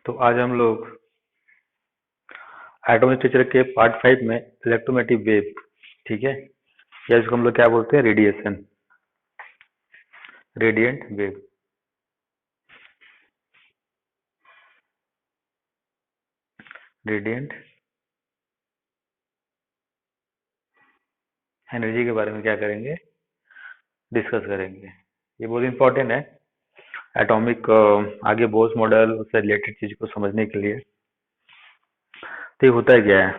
तो आज हम लोग एटॉमिक स्ट्रक्चर के पार्ट 5 में इलेक्ट्रोमैग्नेटिक वेव, ठीक है, या इसको हम लोग क्या बोलते हैं, radiation, radiant wave. Radiant energy के बारे में क्या करेंगे, डिस्कस करेंगे। ये बहुत इंपॉर्टेंट है एटॉमिक आगे बोर्स मॉडल उससे रिलेटेड चीज को समझने के लिए। तो ये होता है क्या है,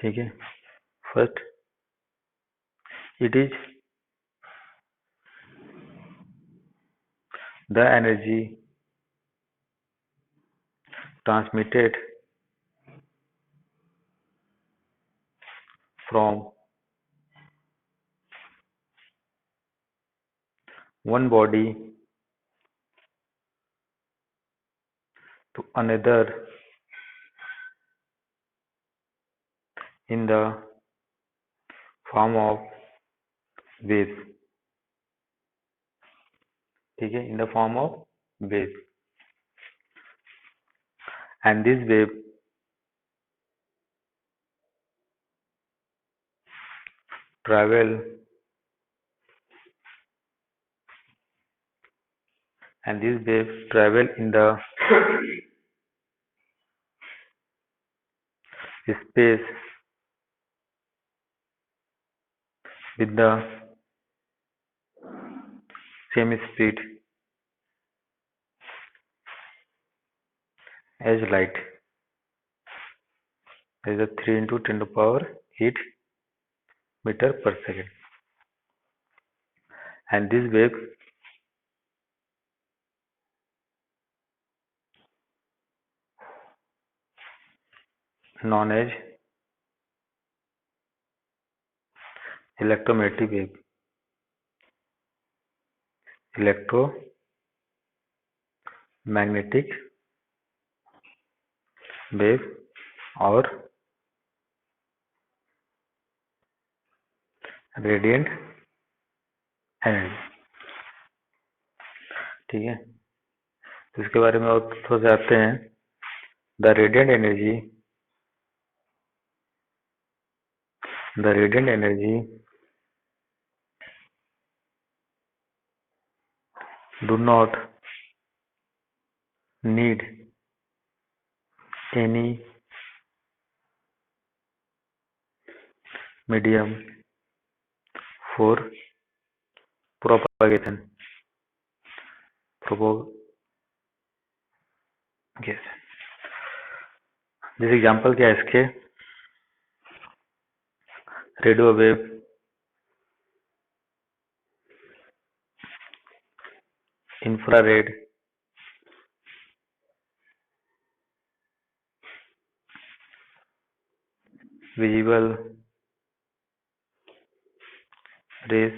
ठीक है। First it is the energy transmitted from one body to another in the form of waves, ठीक है, in the form of waves, and this wave travel in the space with the same speed as light. That is a 3 into 10 to the power 8 meter per second, and this wave known as electromagnetic wave, electromagnetic wave और radiant energy, ठीक है। तो इसके बारे में और थोड़ा सा आते हैं। The radiant energy do not need any medium for propagation. जैसे एग्जाम्पल क्या है इसके, radio wave, infrared, visible rays,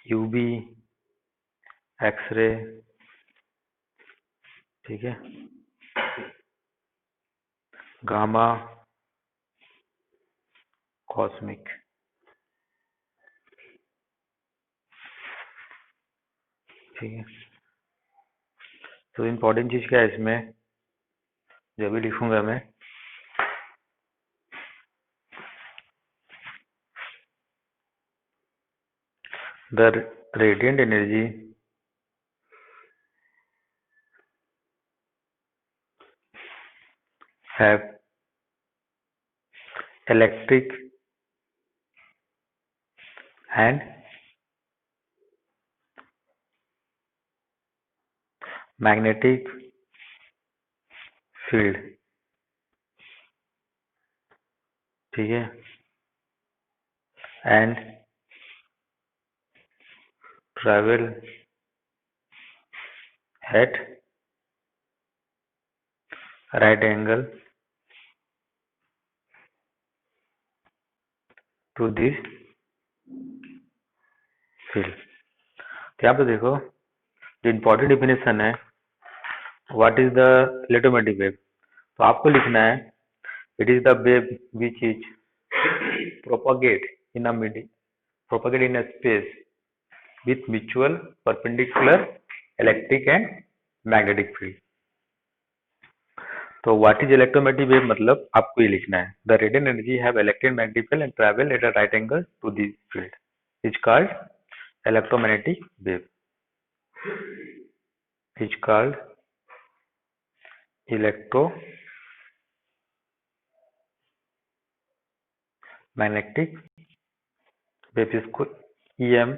UV, X ray, ठीक है, गामा, कॉस्मिक, ठीक है। तो इम्पोर्टेंट चीज क्या है इसमें, जो भी लिखूंगा मैं, the radiant energy have electric and magnetic field, ठीक है, and travel at right angle to this field। तो यहाँ पे देखो जो इम्पोर्टेंट डिफिनेशन है, what is the electromagnetic wave, तो आपको लिखना है it is the wave which is propagate in a medium propagate in a space with mutual perpendicular electric and magnetic field. तो व्हाट इज इलेक्ट्रोमैग्नेटिक वेव मतलब आपको ये लिखना है the radiant energy have electric magnetic field and travel at a right angle to this field is called electromagnetic wave is called electromagnetic wave, इसको EM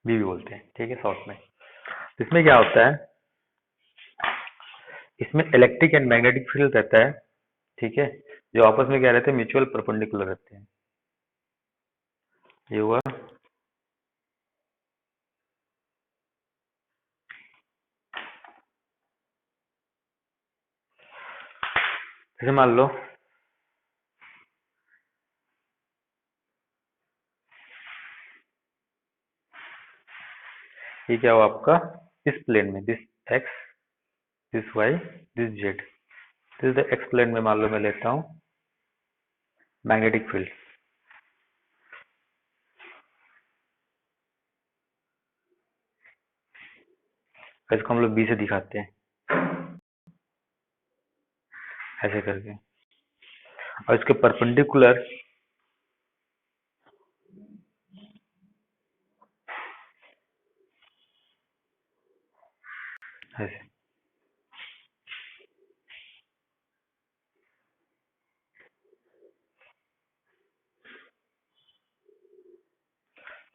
भी बोलते हैं, ठीक है शॉर्ट में। इसमें क्या होता है, इसमें इलेक्ट्रिक एंड मैग्नेटिक फील्ड रहता है, ठीक है, जो आपस में क्या रहते हैं, म्यूचुअल परपेंडिकुलर रहते हैं। ये हुआ जैसे मान लो ये क्या हुआ आपका इस प्लेन में, this X, this Y, this Z, this the X plane में मान लो मैं लेता हूं मैग्नेटिक फील्ड। इसको हम लोग बी से दिखाते हैं ऐसे करके, और इसके परपेंडिकुलर ऐसे,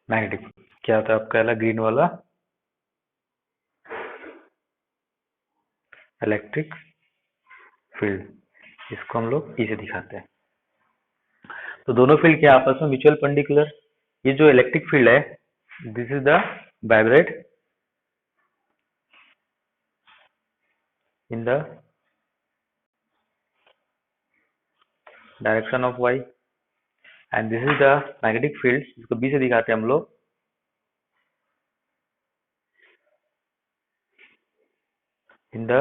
मैग्नेटिक क्या होता है आपका वाला ग्रीन वाला इलेक्ट्रिक फील्ड, इसको हम लोग ई से दिखाते हैं। तो दोनों फील्ड क्या आपस में म्यूचुअल परपेंडिकुलर। ये जो इलेक्ट्रिक फील्ड है this is the vibrate in the direction of Y and this is the magnetic field, जिसको बी से दिखाते हैं हम लोग in the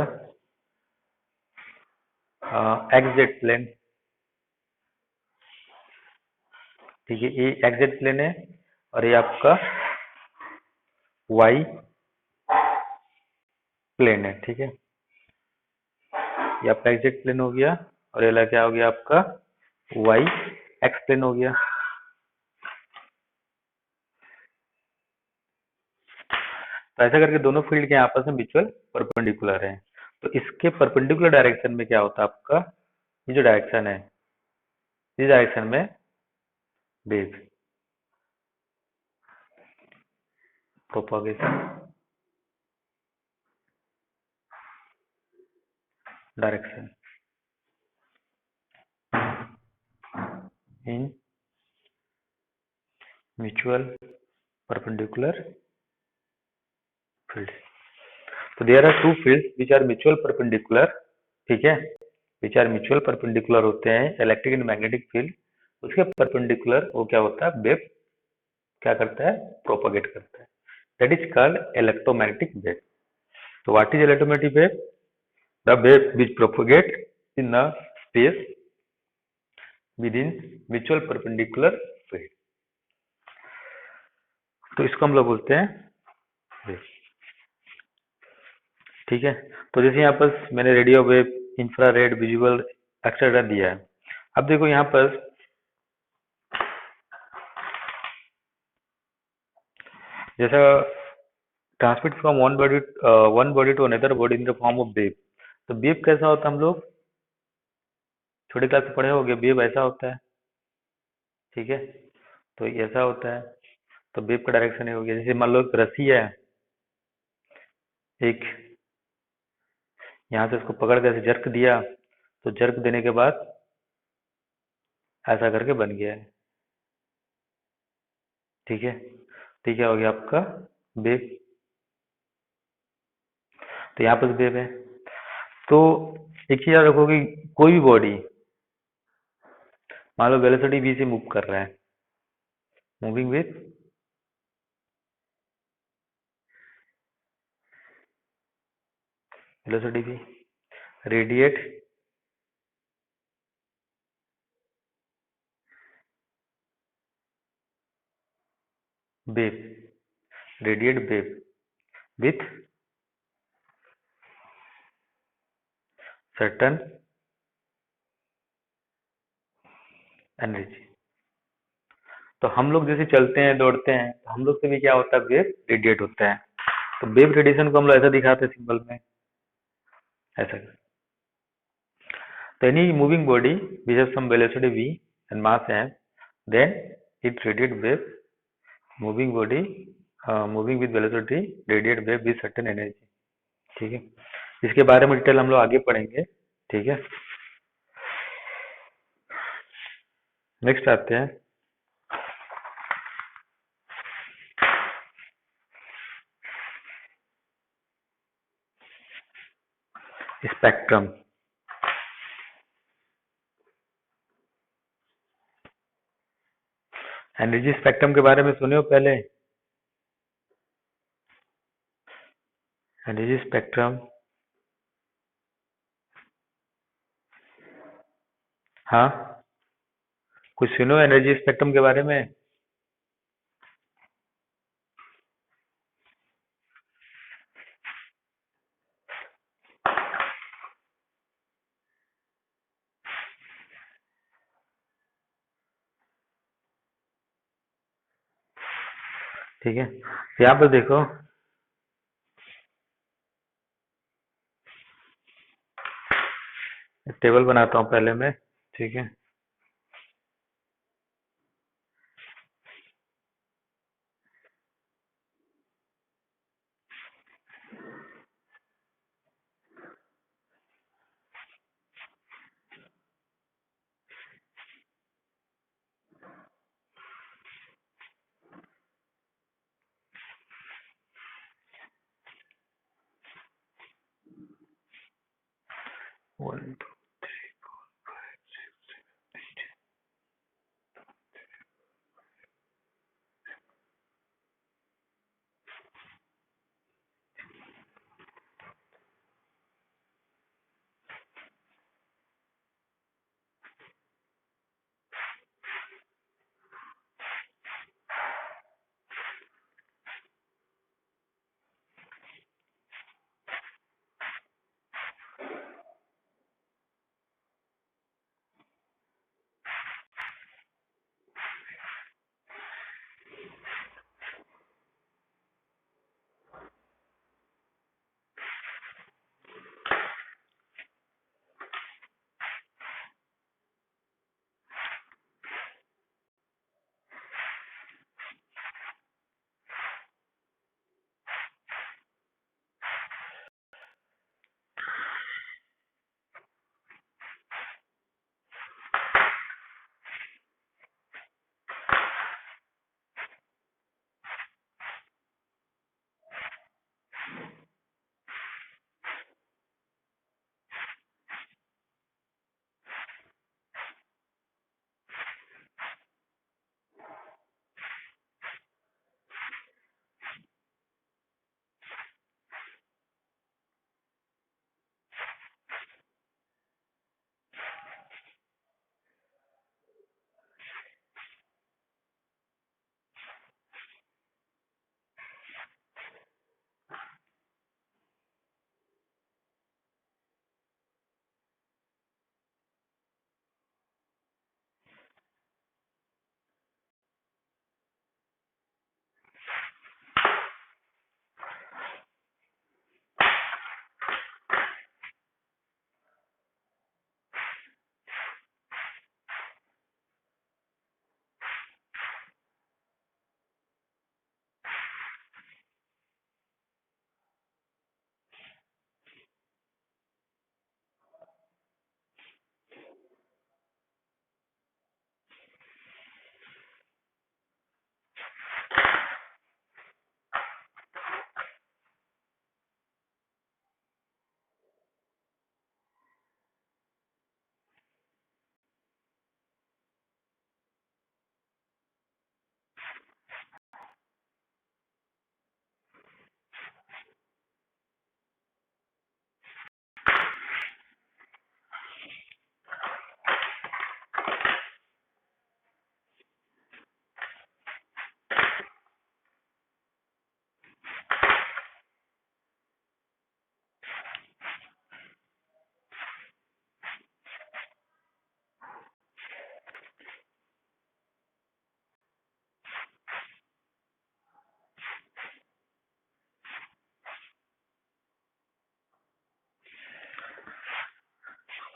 X Z plane, ठीक है, ये एक्स जेड प्लेन है और ये आपका वाई प्लेन है, ठीक है, ये आपका एक्स जेड प्लेन हो गया और ये क्या हो गया आपका वाई एक्स प्लेन हो गया। तो ऐसा करके दोनों फील्ड के आपस में म्यूचुअल परपेंडिकुलर है। तो इसके परपेंडिकुलर डायरेक्शन में क्या होता है आपका, ये जो डायरेक्शन है इस डायरेक्शन में wave propagation direction in mutual perpendicular field. तो there are two fields which are mutual perpendicular, ठीक है, विच आर म्यूचुअल परपेंडिकुलर होते हैं इलेक्ट्रिक एंड मैग्नेटिक फील्ड, उसके परपेंडिकुलर वो क्या होता है वेव क्या करता है प्रोपगेट करता है, that is called electromagnetic wave. तो what is electromagnetic wave, the wave which propagate in the space within mutual perpendicular field, तो इसको हम लोग बोलते हैं वेव, ठीक है। तो जैसे यहाँ पर मैंने radio wave, infrared, visual etcetera दिया है। अब देखो यहाँ पर जैसा transmit from one body to another body in the form of wave. तो वेव कैसा होता है, हम लोग छोटे क्लास में पढ़े होंगे, वेव ऐसा होता है, ठीक है, तो ऐसा होता है। तो वेव का डायरेक्शन ये हो गया, जैसे मान लो एक रस्सी है, एक यहाँ से उसको पकड़ कर जर्क दिया, तो जर्क देने के बाद ऐसा करके बन गया है, ठीक है, ठीक है, हो गया आपका वेव। तो यहाँ पर वेव है। तो एक चीज याद रखो कि कोई भी बॉडी मान लो वेलोसिटी v से मूव कर रहा है, moving with velocity v, radiate wave, radiate wave with certain energy. तो हम लोग जैसे चलते हैं दौड़ते हैं तो हम लोग से भी क्या होता है, वेव रेडिएट होता है। तो वेव रेडिएशन को हम लोग ऐसा दिखाते हैं सिंबल में, ऐसा। तो any moving body which has some velocity v and mass m, then it radiate wave, moving body moving with velocity radiate wave with certain energy। ठीक है, इसके बारे में डिटेल हम लोग आगे पढ़ेंगे। ठीक है, नेक्स्ट आते हैं स्पेक्ट्रम। एनर्जी स्पेक्ट्रम के बारे में सुने हो पहले? एनर्जी स्पेक्ट्रम, हाँ, कुछ सुनो एनर्जी स्पेक्ट्रम के बारे में? ठीक है, यहाँ पर देखो, टेबल बनाता हूँ पहले मैं। ठीक है, वन,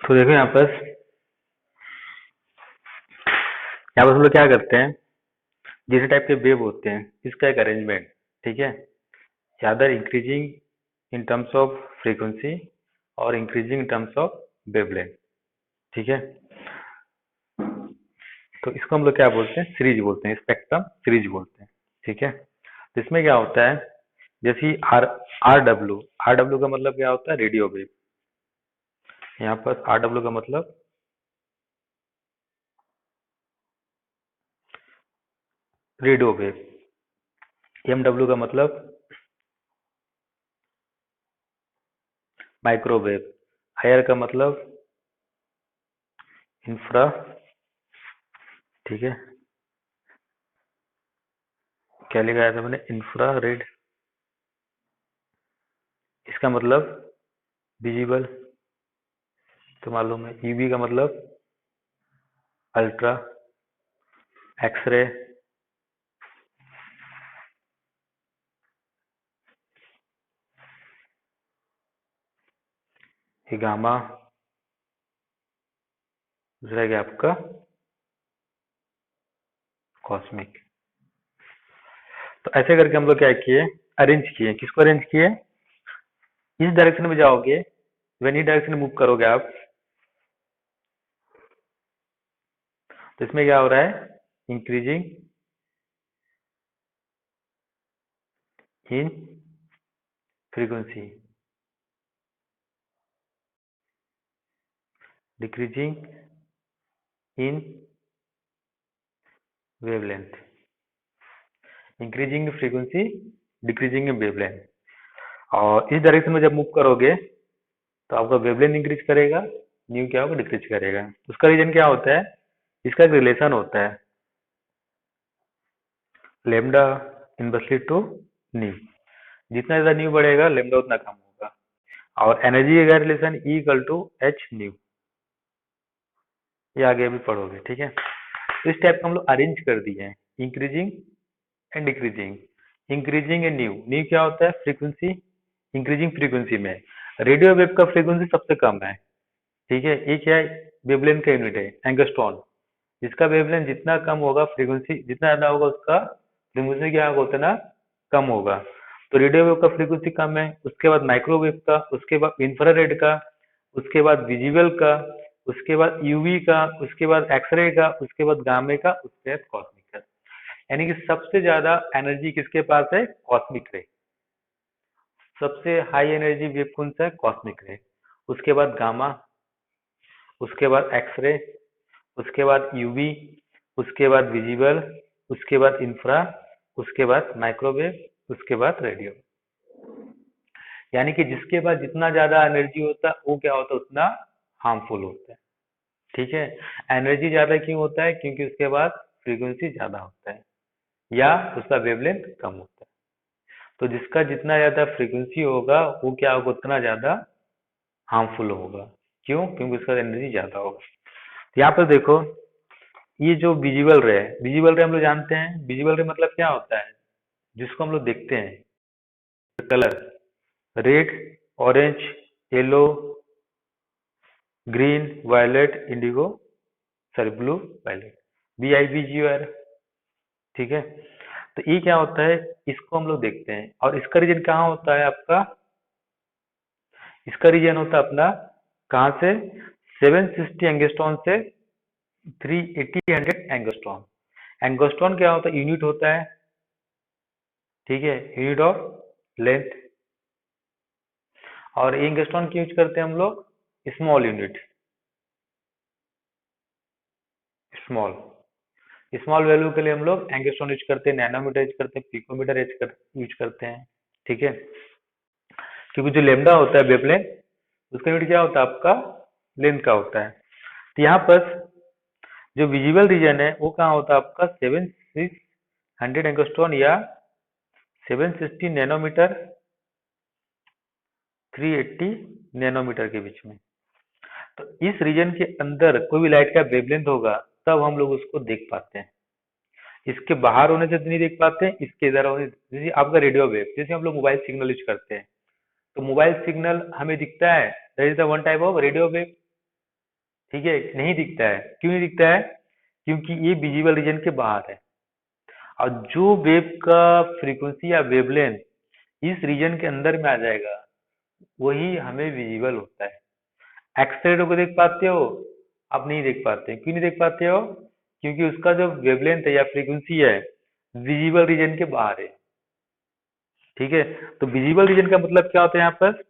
तो देखो यहाँ पर हम लोग क्या करते हैं, जैसे टाइप के वेव होते हैं इसका एक अरेंजमेंट, ठीक है, ज्यादा increasing in terms of frequency और increasing in terms of wavelength, ठीक है। तो इसको हम लोग क्या बोलते हैं, सीरीज बोलते हैं, स्पेक्ट्रम सीरीज बोलते हैं, ठीक है। तो इसमें क्या होता है, जैसे आर डब्ल्यू का मतलब क्या होता है, रेडियो वेव। यहाँ पर आर डब्ल्यू का मतलब रेडियो वेव, एम डब्ल्यू का मतलब माइक्रोवेव, आईआर का मतलब इंफ्रा, ठीक है, क्या लिखा था मैंने, इंफ्रा रेड, इसका मतलब विजिबल, तो मालूम है। यूवी का मतलब अल्ट्रा, एक्सरे, गामा, दूसरा क्या आपका कॉस्मिक। तो ऐसे करके हम लोग क्या किए, अरेंज किए, किसको अरेंज किए, इस डायरेक्शन में जाओगे, वेन ई डायरेक्शन में मूव करोगे आप, तो इसमें क्या हो रहा है, increasing in frequency, decreasing in wavelength, increasing frequency, decreasing in wavelength. और इस डायरेक्शन में जब मूव करोगे तो आपका वेवलेंथ इंक्रीज करेगा, न्यू क्या होगा, डिक्रीज करेगा। उसका रीजन क्या होता है, इसका एक रिलेशन होता है, लेमडा इनवर्सली टू न्यू, जितना ज्यादा न्यू बढ़ेगा लेमडा उतना कम होगा। और एनर्जी का relation E equal to H nu, ये आगे भी पढ़ोगे, ठीक है। तो इस टाइप का हम लोग अरेंज कर दिए हैं, increasing and decreasing, increasing and new. New क्या होता है, फ्रीक्वेंसी, इंक्रीजिंग फ्रीक्वेंसी में रेडियो वेव का फ्रीक्वेंसी सबसे कम है, ठीक है। ये क्या है, वेवलेंथ का यूनिट है, एंगस्ट्रॉन। जिसका वेवलेंथ जितना कम होगा, फ्रीक्वेंसी जितना ज्यादा होगा, उसका फ्रीक्वेंसी क्या होगा, उतना कम होगा। तो रेडियो वेव का फ्रीक्वेंसी कम है, उसके बाद माइक्रोवेव का, उसके बाद इंफ्रारेड का, उसके बाद विजिबल का, उसके बाद यूवी का, उसके बाद एक्सरे का, उसके बाद गामे का, उसके बाद कॉस्मिक का। यानी कि सबसे ज्यादा एनर्जी किसके पास है, कॉस्मिक रे। सबसे हाई एनर्जी वेव कौन सा है, कॉस्मिक रे। उसके बाद गामा, उसके बाद एक्सरे, उसके बाद यूवी, उसके बाद विजिबल, उसके बाद इंफ्रा, उसके बाद माइक्रोवेव, उसके बाद रेडियो। यानी कि जिसके पास जितना ज्यादा एनर्जी होता है वो क्या होता है, उतना हार्मफुल होता है, ठीक है। एनर्जी ज्यादा क्यों होता है, क्योंकि उसके बाद फ्रीक्वेंसी ज्यादा होता है या उसका वेवलेंथ कम होता है। तो जिसका जितना ज्यादा फ्रीक्वेंसी होगा वो क्या होगा, उतना ज्यादा हार्मफुल होगा। क्यों, क्योंकि उसका एनर्जी ज्यादा होगा। तो यहाँ पर देखो, ये जो विजिबल रे है, विजिबल रे हम लोग जानते हैं, विजिबल रे मतलब क्या होता है, जिसको हम लोग देखते हैं, colour, red, orange, yellow, green, violet, indigo, sorry blue, violet, BIBGR, ठीक है। तो ये क्या होता है, इसको हम लोग देखते हैं। और इसका रीजन कहाँ होता है आपका, इसका रीजन होता है अपना कहाँ से, 760 एंगस्ट्रॉन से 380 100 एंगस्ट्रॉन। एंगस्ट्रॉन क्या होता है, यूनिट होता है, ठीक है, यूनिट ऑफ लेंथ। और एंगस्ट्रॉन क्यों यूज करते हैं हम लोग, small unit, small small value के लिए हम लोग एंगस्ट्रॉन यूज करते हैं, नैनोमीटर यूज करते हैं, पिकोमीटर यूज करते हैं, ठीक है। क्योंकि जो लेमडा होता है वेवलेंथ, उसका यूनिट क्या होता है आपका, लेंथ का होता है। तो यहाँ पर जो विजिबल रीजन है वो कहाँ होता है आपका, 700 एंगस्ट्रॉन या 760 नैनोमीटर, 380 नैनोमीटर के बीच में। तो इस रीजन के अंदर कोई भी लाइट का वेवलेंथ होगा तब हम लोग उसको देख पाते हैं। इसके बाहर होने से तो नहीं देख पाते हैं, इसके इधर होने, जैसे आपका रेडियो वेव, जैसे हम लोग मोबाइल सिग्नल यूज करते हैं, तो मोबाइल सिग्नल हमें दिखता है, that is the one type of radio wave, ठीक है, नहीं दिखता है। क्यों नहीं दिखता है? क्योंकि ये विजिबल रीजन के बाहर है। और जो वेव का फ्रीक्वेंसी या वेवलेंथ इस रीजन के अंदर में आ जाएगा, वही हमें विजिबल होता है। एक्सरे को देख पाते हो? आप नहीं देख पाते। क्यों नहीं देख पाते हो? क्योंकि उसका जो वेवलेंथ है या फ्रीक्वेंसी है, विजिबल रीजन के बाहर है। ठीक है, तो विजिबल रीजन का मतलब क्या होता है यहाँ पर?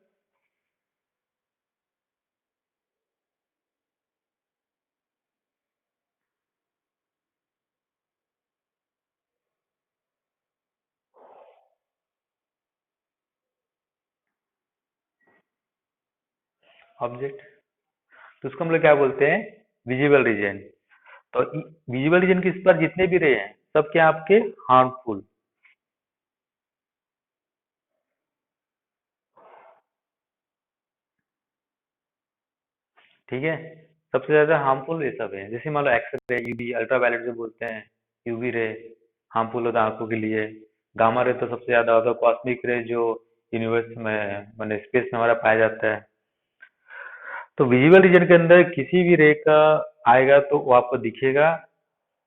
ऑब्जेक्ट। तो उसको हम लोग क्या बोलते हैं? Visible region. तो विजिबल रीजन के इस पर जितने भी रे हैं, सब क्या आपके हार्मफुल। ठीक है, सबसे ज्यादा हार्मफुल ये सब है। जैसे मान लो एक्सरे, यूवी, अल्ट्रावायलेट जो बोलते हैं, यूवी रे हार्मफुल होता है आंखों के लिए। गामा रे तो सबसे ज्यादा होता है, कॉस्मिक रे जो यूनिवर्स में मैंने स्पेस में हमारा पाया जाता है। तो विजिबल रीजन के अंदर किसी भी रे का आएगा तो वो आपको दिखेगा।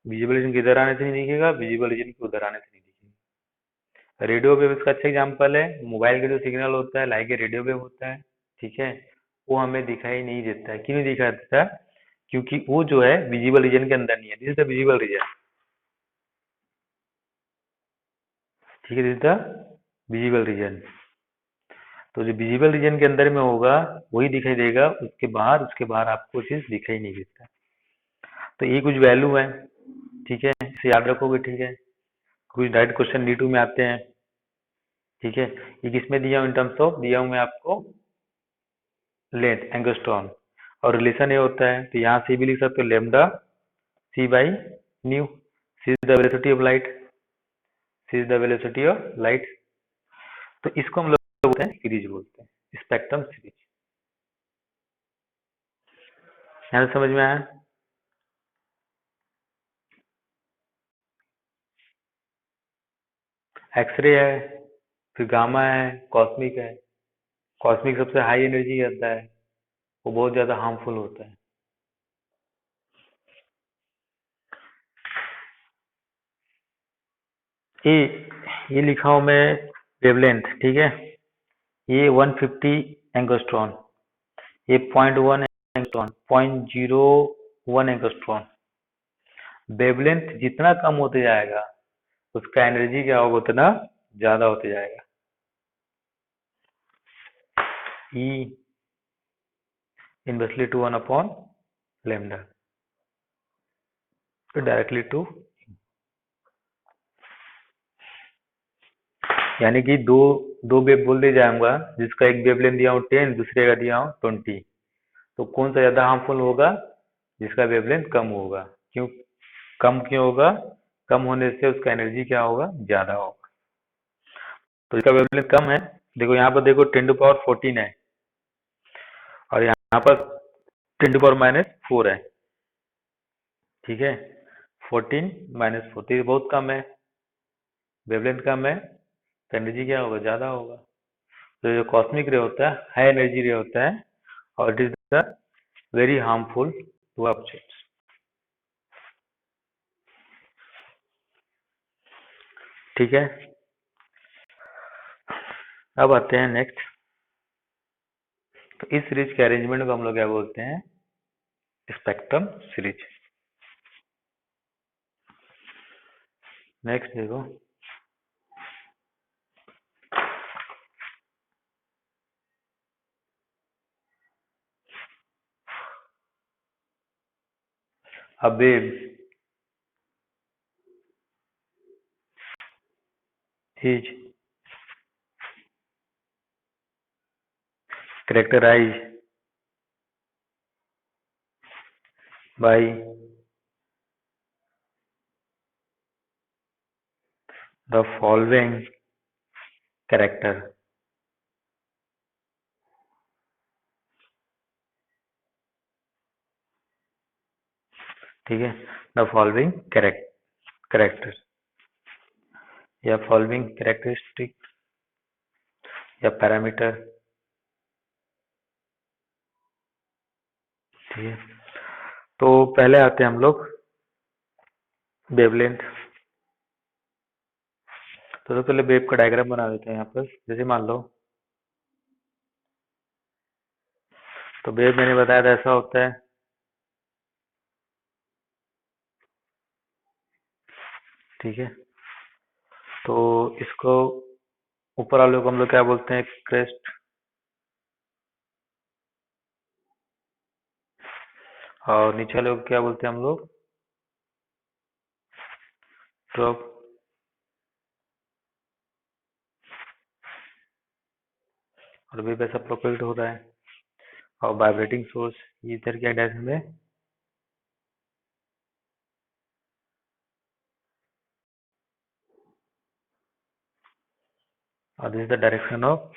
विजिबल रीजन के इधर आने से नहीं दिखेगा, विजिबल रीजन के उधर आने से नहीं दिखेगा। रेडियो वेव इसका अच्छा एग्जाम्पल है। मोबाइल का जो सिग्नल होता है लाइक ए रेडियो वेव होता है। ठीक है, वो हमें दिखाई नहीं देता है। क्यों नहीं दिखाई देता? क्योंकि वो जो है विजिबल रीजन के अंदर नहीं है। This is the visible region. ठीक है, this is the visible region. तो जो विजिबल रीजन के अंदर में होगा वही दिखाई देगा, उसके बाहर आपको चीज दिखाई नहीं देता। तो ये कुछ वैल्यू है। ठीक है, इसे याद रखोगे। ठीक है, कुछ डायरेक्ट क्वेश्चन D2 में आते हैं। ठीक है, ये किसमें दिया हूँ? इन टर्म्स ऑफ दिया हूँ मैं आपको लेंथ, एंगस्ट्रॉन। और रिलेशन ये होता है, तो यहाँ से भी लिख सकते हो lambda c by nu. C is the velocity of light. C is the velocity of light. तो इसको हम लोग बोलते हैं सीरीज, बोलते हैं स्पेक्ट्रम सीरीज। यहाँ से समझ में आया? एक्सरे है, फिर गामा है, कॉस्मिक है। कॉस्मिक सबसे हाई एनर्जी करता है, वो बहुत ज्यादा हार्मफुल होता है। ये ये लिखा हूं मैं वेवलेंथ। ठीक है, ये 150 एंगस्ट्रॉन, ये 0.1 एंगस्ट्रॉन, 0.01 एंगस्ट्रॉन। वेवलेंथ जितना कम होते जाएगा, उसका एनर्जी क्या होगा? उतना ज्यादा होते जाएगा। ई इनवर्सली टू 1 अपॉन लेमडा, तो डायरेक्टली टू। यानी कि दो दो वेव बोल दे जाऊंगा, जिसका एक वेवलेंथ दिया हूँ 10, दूसरे का दिया हूँ 20। तो कौन सा ज्यादा हार्मफुल होगा? जिसका वेवलेंथ कम होगा। क्यों कम? क्यों होगा? कम होने से उसका एनर्जी क्या होगा? ज्यादा होगा। तो इसका वेवलेंथ कम है। देखो यहाँ पर, देखो 10⁻14 है, और यहाँ पर 10⁻⁻4 है। ठीक है, 14 - 4 तो ये बहुत कम है। वेवलेंथ कम है तो एनर्जी क्या होगा? ज्यादा होगा। तो जो कॉस्मिक रे होता है, हाई एनर्जी रे होता है, और it is the very harmful two objects. ठीक है, अब आते हैं नेक्स्ट। तो इस सीरीज के अरेंजमेंट को हम लोग क्या बोलते हैं? Spectrum series. नेक्स्ट देखो, a wave is characterized by the following character। ठीक है, द फॉलोइंग कैरेक्टर या फॉलोइंग कैरेक्टरिस्टिक या पैरामीटर। ठीक है, तो पहले आते हैं हम लोग वेवलेंथ। तो सबसे पहले वेव का डायग्राम बना देते हैं यहाँ पर। जैसे मान लो तो वेव मैंने बताया था ऐसा होता है, ठीक है। तो इसको ऊपर वाले को हम लोग क्या बोलते हैं, क्रेस्ट, और नीचे वाले को क्या बोलते हैं हम लोग, ट्रफ। और वेव ऐसा प्रोपेल्ड हो रहा है, और वाइब्रेटिंग सोर्स इधर क्या डायरेक्शन में, और this is the direction of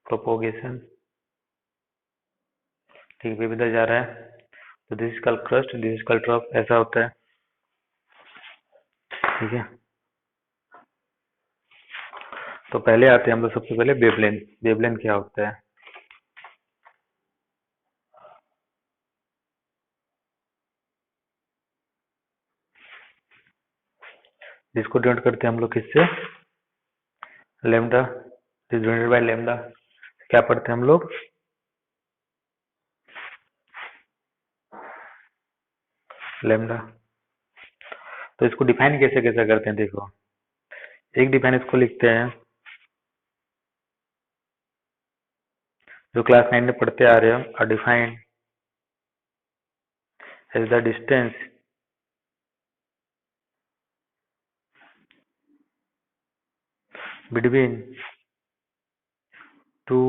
propagation. ठीक, वेव इधर जा रहा है, तो this is called crust, this is called trough, ऐसा होता है, ठीक है। तो पहले आते हैं हम लोग सबसे पहले वेवलेंथ। वेवलेंथ क्या होता है, जिसको डिनोट करते हैं हम लोग किससे, लेमडा, डिवाइडेड बाय लेमडा। क्या पढ़ते हैं हम लोग, लेमडा। तो इसको डिफाइन कैसे कैसे करते हैं, देखो। एक डिफाइन इसको लिखते हैं जो क्लास 9 में पढ़ते आ रहे हो, और defined as the distance between two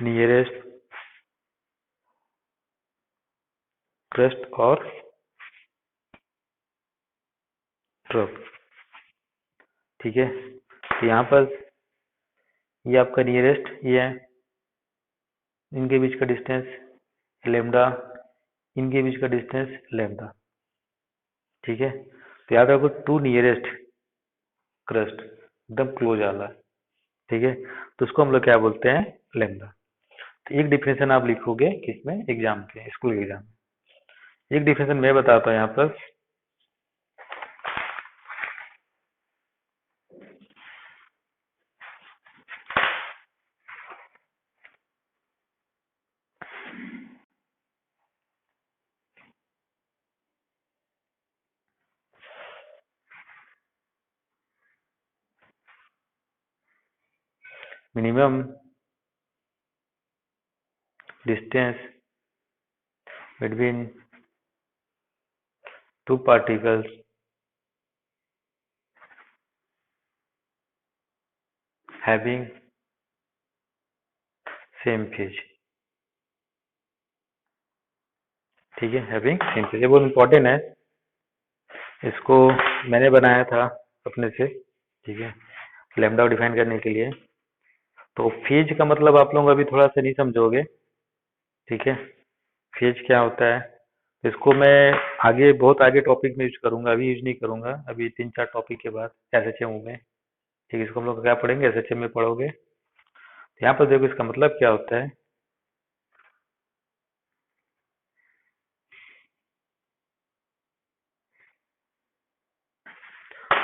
nearest crest और ट्रफ, ठीक है। तो यहाँ पर ये आपका नियरेस्ट ये है, इनके बीच का डिस्टेंस लेमडा, इनके बीच का डिस्टेंस लेमडा, ठीक है। तो याद रखो टू नियरेस्ट क्रस्ट एकदम क्लोज वाला, ठीक है। तो उसको हम लोग क्या बोलते हैं, लेमडा। तो एक डिफिनेशन आप लिखोगे किसमें, एग्जाम के, स्कूल के एग्जाम में। एक डिफिनेशन मैं बताता हूँ यहाँ पर। Minimum distance between two particles having same phase, ठीक है, हैविंग सेम फेज। ये बहुत इंपॉर्टेंट है, इसको मैंने बनाया था अपने से, ठीक है, लैम्डा को डिफाइन करने के लिए। तो फेज का मतलब आप लोग अभी थोड़ा सा नहीं समझोगे, ठीक है। फेज क्या होता है, इसको मैं आगे बहुत आगे टॉपिक में यूज करूंगा, अभी यूज नहीं करूंगा, अभी 3-4 टॉपिक के बाद एसएचएम में, ठीक है। इसको हम लोग क्या पढ़ेंगे, एसएचएम में पढ़ोगे। तो यहाँ पर देखो इसका मतलब क्या होता है,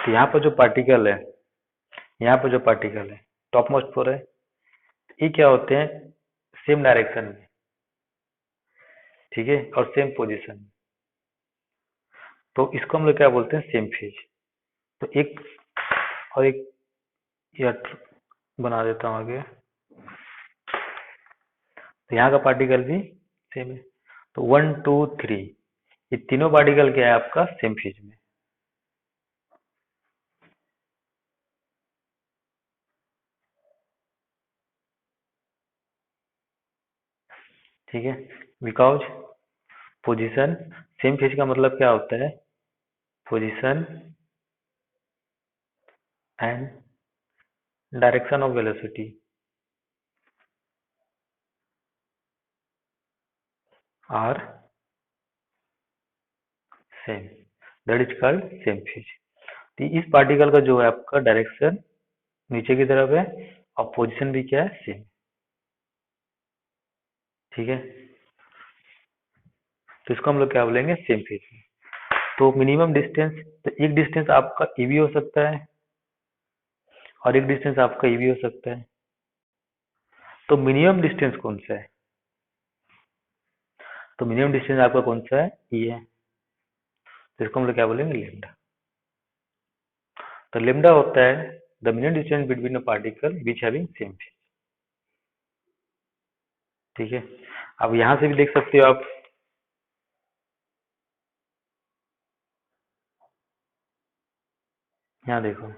तो यहाँ पर जो पार्टिकल है, यहाँ पर जो पार्टिकल है टॉप मोस्ट पर है, ये क्या होते हैं, सेम डायरेक्शन में, ठीक है, और सेम पोजीशन में। तो इसको हम लोग क्या बोलते हैं, सेम फेज। तो एक और एक या बना देता हूँ आगे, तो यहाँ का पार्टिकल भी सेम है। तो 1 2 3 ये तीनों पार्टिकल क्या है आपका, सेम फेज में, ठीक है। बिकॉज पोजीशन, सेम फेज का मतलब क्या होता है, position and direction of velocity are same, that is called same phase. तो इस पार्टिकल का जो है आपका डायरेक्शन नीचे की तरफ है, और पोजीशन भी क्या है, सेम। ठीक है, तो इसको हम लोग क्या बोलेंगे, सेम फेज। तो मिनिमम डिस्टेंस, तो एक डिस्टेंस आपका ई भी हो सकता है और एक डिस्टेंस आपका ई भी हो सकता है। तो मिनिमम डिस्टेंस कौन सा है, तो मिनिमम डिस्टेंस आपका कौन सा है, ई है। तो इसको हम लोग क्या बोलेंगे, लेमडा। तो लेमडा होता है the minimum distance between a particle which having same phase. ठीक है, अब यहां से भी देख सकते हो आप, यहाँ देखो,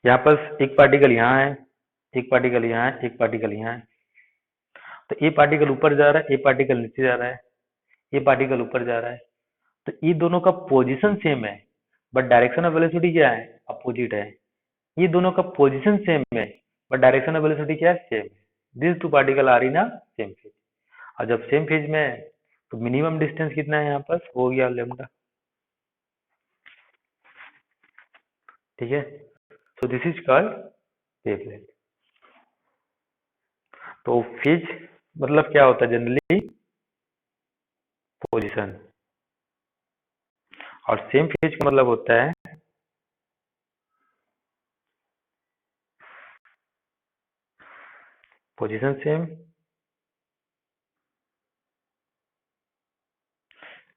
यहाँ पर एक पार्टिकल यहाँ है, एक पार्टिकल यहाँ है, एक पार्टिकल यहाँ है। तो ये पार्टिकल ऊपर जा रहा है, ये पार्टिकल नीचे जा रहा है, ये पार्टिकल ऊपर जा रहा है। तो ये दोनों का पोजीशन सेम है, बट डायरेक्शन ऑफ वेलोसिटी क्या है, अपोजिट है। ये दोनों का पोजीशन सेम है, बट डायरेक्शन ऑफ वेलोसिटी क्या है, सेम है। This two particle are in a same phase. और जब सेम फेज में है, तो मिनिमम डिस्टेंस कितना है, यहाँ पर हो गया लेमडा। ठीक है, so this is called wavelength। तो फेज मतलब क्या होता है, जनरली पोजीशन, और सेम फेज का मतलब होता है पोजीशन सेम,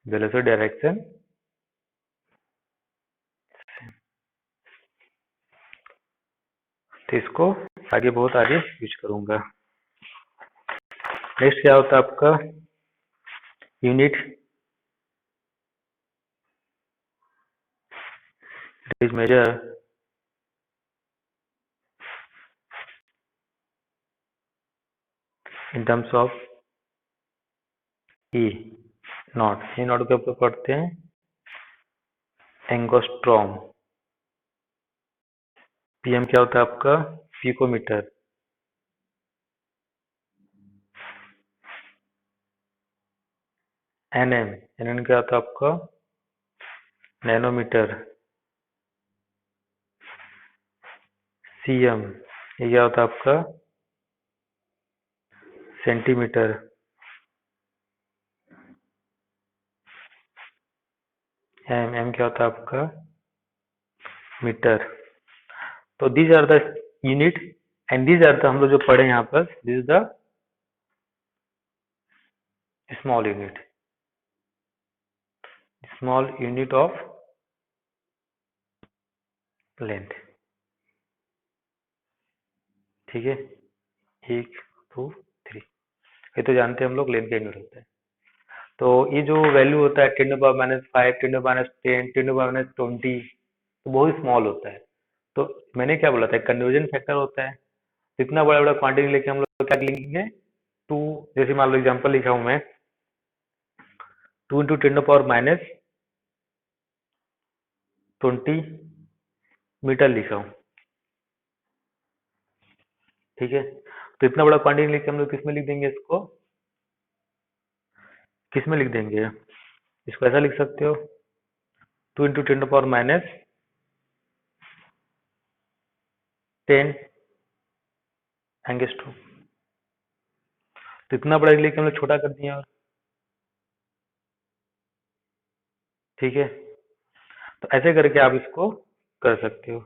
वेलोसिटी डायरेक्शन। तो इसको आगे बहुत आगे यूज करूंगा। नेक्स्ट क्या होता है आपका, unit, it is measure in terms of E naught. E naught के ऊपर पढ़ते हैं एंगोस्ट्रॉम। पीएम क्या होता है आपका, पिकोमीटर। एनएम, एनएम क्या होता है आपका, नैनोमीटर। सीएम, ये क्या होता है आपका, सेंटीमीटर। एम, एम क्या होता है आपका, मीटर। तो these are the unit, and these are the, हम लोग जो पढ़े यहाँ पर, this is the small unit, small unit of length. ठीक है, 1 2 3, ये तो जानते हैं हम लोग लेंथ का यूनिट होता है। तो ये जो वैल्यू होता है 10⁻⁵, 10⁻10, 10⁻20, तो बहुत स्मॉल होता है। तो मैंने क्या बोला था, कन्वर्जन फैक्टर होता है। इतना बड़ा बड़ा क्वांटिटी लेके हम लोग क्या लिखेंगे, टू, जैसे मान लो एग्जाम्पल लिखा हूं मैं, 2 × 10⁻20 मीटर लिखा हूं। ठीक है, तो इतना बड़ा क्वांटिटी लेके हम लोग किस में लिख देंगे, इसको किस में लिख देंगे, इसको ऐसा लिख सकते हो, 2 × 10⁻10 एंगस्ट्रॉम। तो इतना बड़ा लेके हम लोग छोटा कर दिया। ठीक है, तो ऐसे करके आप इसको कर सकते हो।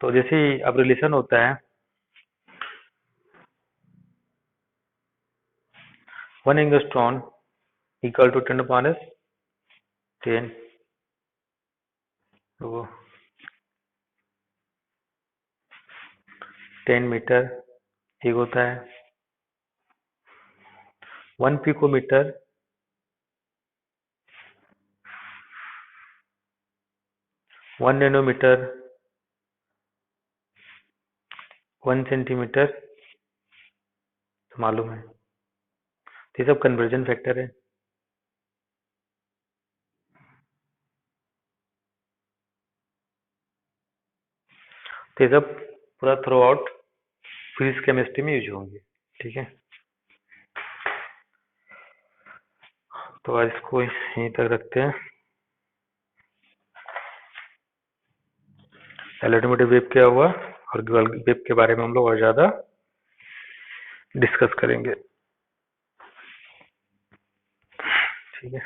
तो जैसे ही अब रिलेशन होता है 1 एंगस्ट्रॉन इक्वल टू 10⁻10, तो 10 मीटर एक होता है। 1 पिकोमीटर 1 नैनोमीटर 1 सेंटीमीटर, तो मालूम है, तो ये सब कन्वर्जन फैक्टर है। तो ये सब पूरा थ्रू आउट फिजिक्स केमिस्ट्री में यूज होंगे। ठीक है, तो आज इसको यहीं तक रखते हैं। एल्यूमिनेटिव वेव क्या हुआ और गॉल्गी वेव के बारे में हम लोग और ज़्यादा डिस्कस करेंगे। ठीक है।